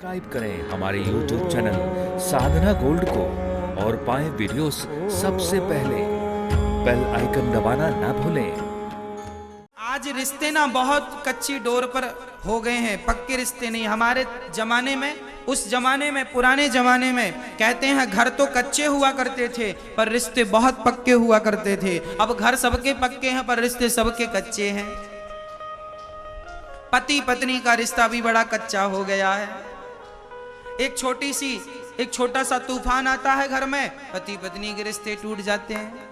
Subscribe करें हमारे YouTube channel साधना gold को और पाएं वीडियोस सबसे पहले। बेल आइकन दबाना ना भूलें। आज रिश्ते ना बहुत कच्ची डोर पर हो गए हैं, पक्के रिश्ते नहीं। हमारे जमाने में, उस जमाने में, पुराने जमाने में कहते हैं घर तो कच्चे हुआ करते थे पर रिश्ते बहुत पक्के हुआ करते थे। अब घर सबके पक्के हैं पर रिश्ते सबके कच्चे हैं। पति पत्नी का रिश्ता भी बड़ा कच्चा हो गया है। एक छोटा सा तूफान आता है घर में, पति पत्नी के रिश्ते टूट जाते हैं।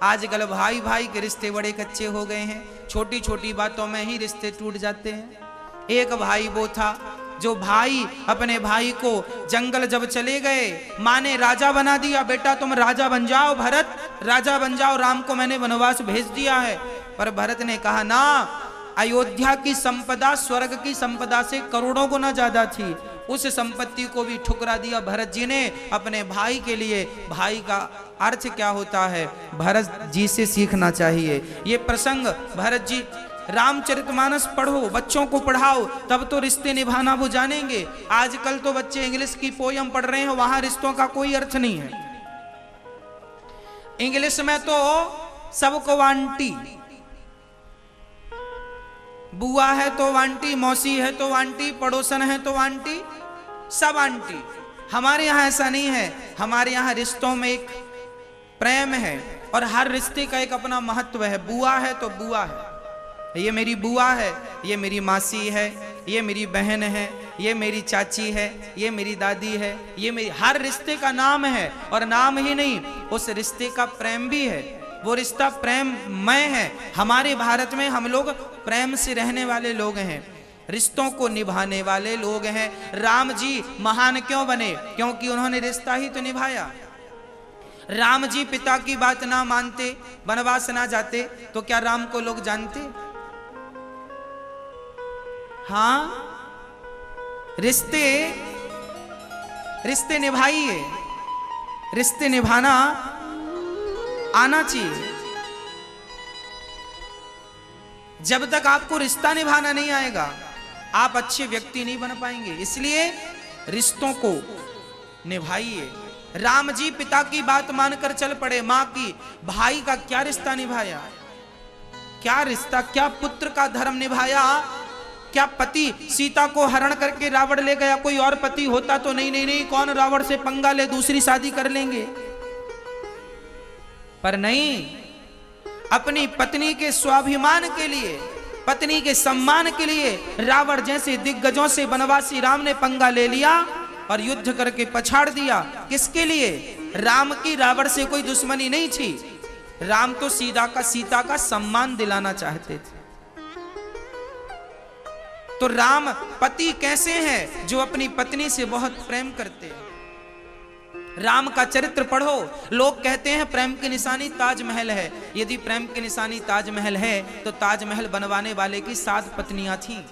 आजकल भाई भाई के रिश्ते बड़े कच्चे हो गए हैं, छोटी छोटी बातों में ही रिश्ते टूट जाते हैं। एक भाई वो था जो भाई अपने भाई को जंगल जब चले गए, माँ ने राजा बना दिया, बेटा तुम राजा बन जाओ, भरत राजा बन जाओ, राम को मैंने वनवास भेज दिया है। पर भरत ने कहा ना, अयोध्या की संपदा स्वर्ग की संपदा से करोड़ों गुना ज्यादा थी, उस संपत्ति को भी ठुकरा दिया भरत जी ने अपने भाई के लिए। भाई का अर्थ क्या होता है भरत जी से सीखना चाहिए। ये प्रसंग भरत जी, रामचरितमानस पढ़ो, बच्चों को पढ़ाओ, तब तो रिश्ते निभाना वो जानेंगे। आजकल तो बच्चे इंग्लिश की पोयम पढ़ रहे हैं, वहां रिश्तों का कोई अर्थ नहीं है। इंग्लिश में तो सबको आंटी, बुआ है तो आंटी, मौसी है तो आंटी, पड़ोसन है तो आंटी, सब आंटी। हमारे यहाँ ऐसा नहीं है। हमारे यहाँ रिश्तों में एक प्रेम है और हर रिश्ते का एक अपना महत्व है। बुआ है तो बुआ है, ये मेरी बुआ है, ये मेरी मासी है, ये मेरी बहन है, ये मेरी चाची है, ये मेरी दादी है, ये मेरी, हर रिश्ते का नाम है। और नाम ही नहीं, उस रिश्ते का प्रेम भी है। वो रिश्ता प्रेममय है। हमारे भारत में हम लोग प्रेम से रहने वाले लोग हैं, रिश्तों को निभाने वाले लोग हैं। राम जी महान क्यों बने? क्योंकि उन्होंने रिश्ता ही तो निभाया। राम जी पिता की बात ना मानते, वनवास ना जाते, तो क्या राम को लोग जानते? हाँ, रिश्ते निभाइए, रिश्ते निभाना आना चाहिए। जब तक आपको रिश्ता निभाना नहीं आएगा, आप अच्छे व्यक्ति नहीं बन पाएंगे। इसलिए रिश्तों को निभाइए। राम जी पिता की बात मानकर चल पड़े, मां की, भाई का क्या रिश्ता निभाया, क्या रिश्ता, क्या पुत्र का धर्म निभाया। क्या पति सीता को हरण करके रावण ले गया? कोई और पति होता तो नहीं नहीं नहीं, कौन रावण से पंगा ले, दूसरी शादी कर लेंगे। पर नहीं, अपनी पत्नी के स्वाभिमान के लिए, पत्नी के सम्मान के लिए रावण जैसे दिग्गजों से वनवासी राम ने पंगा ले लिया और युद्ध करके पछाड़ दिया। किसके लिए? राम की रावण से कोई दुश्मनी नहीं थी। राम तो सीता का सम्मान दिलाना चाहते थे। तो राम पति कैसे हैं? जो अपनी पत्नी से बहुत प्रेम करते हैं। राम का चरित्र पढ़ो, लोग कहते हैं प्रेम की निशानी ताजमहल है। यदि प्रेम की निशानी ताजमहल है तो ताजमहल बनवाने वाले की 7 पत्नियां थीं।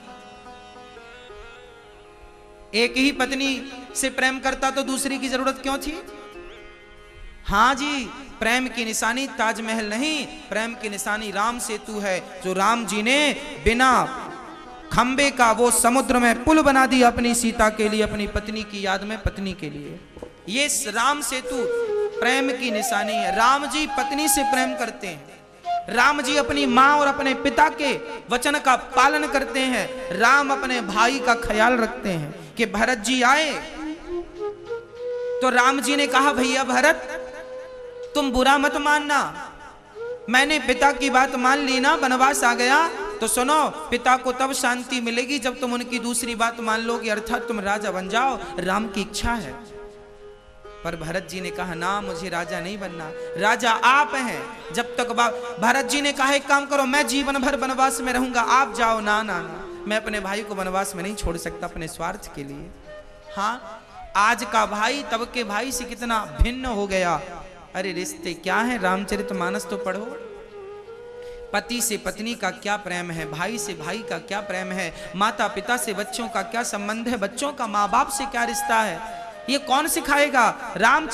एक ही पत्नी से प्रेम करता तो दूसरी की जरूरत क्यों थी? हाँ जी, प्रेम की निशानी ताजमहल नहीं, प्रेम की निशानी राम सेतु है, जो राम जी ने बिना खंबे का वो समुद्र में पुल बना दिया अपनी सीता के लिए, अपनी पत्नी की याद में, पत्नी के लिए। ये राम सेतु प्रेम की निशानी है। राम जी पत्नी से प्रेम करते हैं। राम जी अपनी मां और अपने पिता के वचन का पालन करते हैं। राम अपने भाई का ख्याल रखते हैं। कि भरत जी आए तो राम जी ने कहा, भैया भरत तुम बुरा मत मानना, मैंने पिता की बात मान ली ना, वनवास आ गया तो सुनो, पिता को तब शांति मिलेगी जब तुम उनकी दूसरी बात मान लोगे, अर्थात तुम राजा बन जाओ, राम की इच्छा है। पर भरत जी ने कहा ना, मुझे राजा नहीं बनना, राजा आप हैं। जब तक भरत जी ने कहा एक काम करो, मैं जीवन भर वनवास में रहूंगा, आप जाओ। ना ना ना, मैं अपने भाई को वनवास में नहीं छोड़ सकता अपने स्वार्थ के लिए। हाँ, आज का भाई तब के भाई से कितना भिन्न हो गया। अरे रिश्ते क्या है, रामचरितमानस तो पढ़ो। पति से पत्नी का क्या प्रेम है, भाई से भाई का क्या प्रेम है, माता पिता से बच्चों का क्या संबंध है, बच्चों का माँ बाप से क्या रिश्ता है, ये कौन सिखाएगा? राम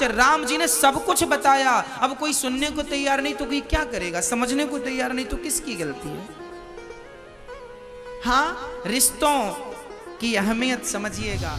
जी ने सब कुछ बताया। अब कोई सुनने को तैयार नहीं तो कोई क्या करेगा? समझने को तैयार नहीं तो किसकी गलती है? हाँ, रिश्तों की अहमियत समझिएगा।